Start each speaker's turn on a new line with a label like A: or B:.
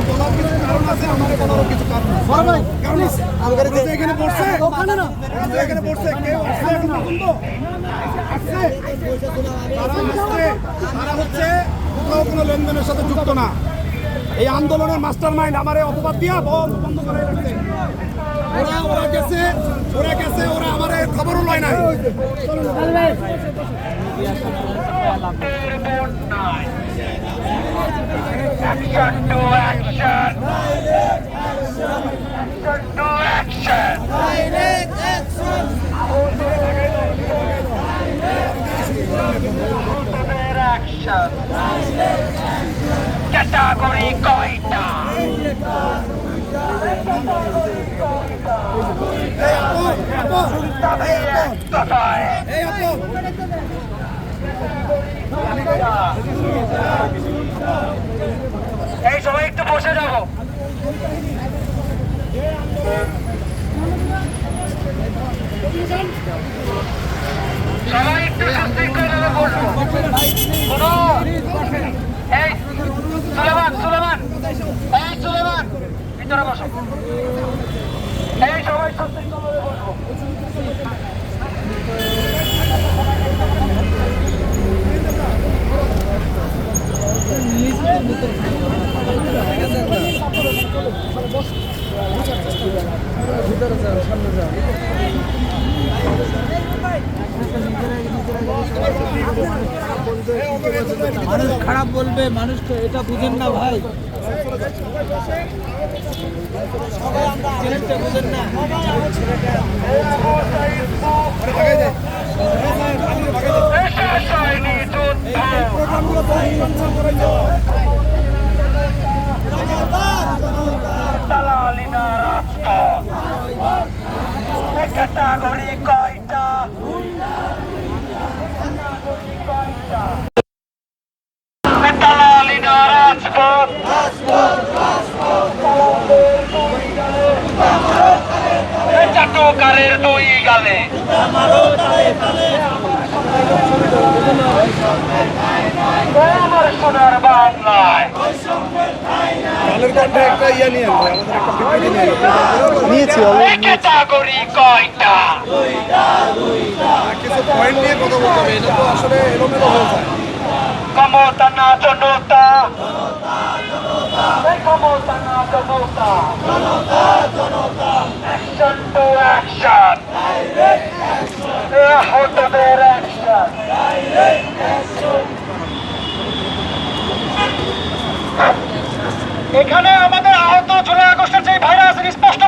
A: বলার কিছু কারণ আছে, আমার বলারও কিছু কারণ আছে। কারণ আছে। এখানে পড়ছে, এখানে পড়ছে, কেউ আসছে এখন পর্যন্ত? আসছে? তারা হচ্ছে কোথাও কোনো লেনদেনের সাথে যুক্ত না। এই আন্দোলনের মাস্টার মাইন্ড আমার অপবাদ দিয়া বন্ধ করে রাখছে। ওরা গেছে, ওরা আমার খবরও লয় নাই।
B: Action to action! Action to action!
C: Direct action!
B: Action! Category কয়টা? কোথায়? এই সময় একটু বসে যাব। সবাই একটু সুশৃঙ্খলভাবে বসবো। শোনো, এই সুলেমান, ভিতরে বসো। এই সবাই সুশৃঙ্খলভাবে বসবো।
C: মানুষ খারাপ বলবে, মানুষ তো এটা বুঝেন না ভাই, বুঝেন না।
B: ক্যাটাগরি কয়টা? দালালিনা রাজপথ, চাটুকারের দুই গালে, আমার সোনার বাংলায় ক্যাটাগরি কয়টা?
A: পয়েন্ট নিয়ে কথা বলতে হবে, এটা তো আসলে এলোমেলো হয়ে যায়।
B: ক্ষমতা না জনতা, ক্ষমতা না জনতা, অ্যাকশন টু অ্যাকশন, আহতদের অ্যাকশন। এখানে আমাদের আহত জুলাই আগস্টের যে ভাইরা আছেন স্পষ্ট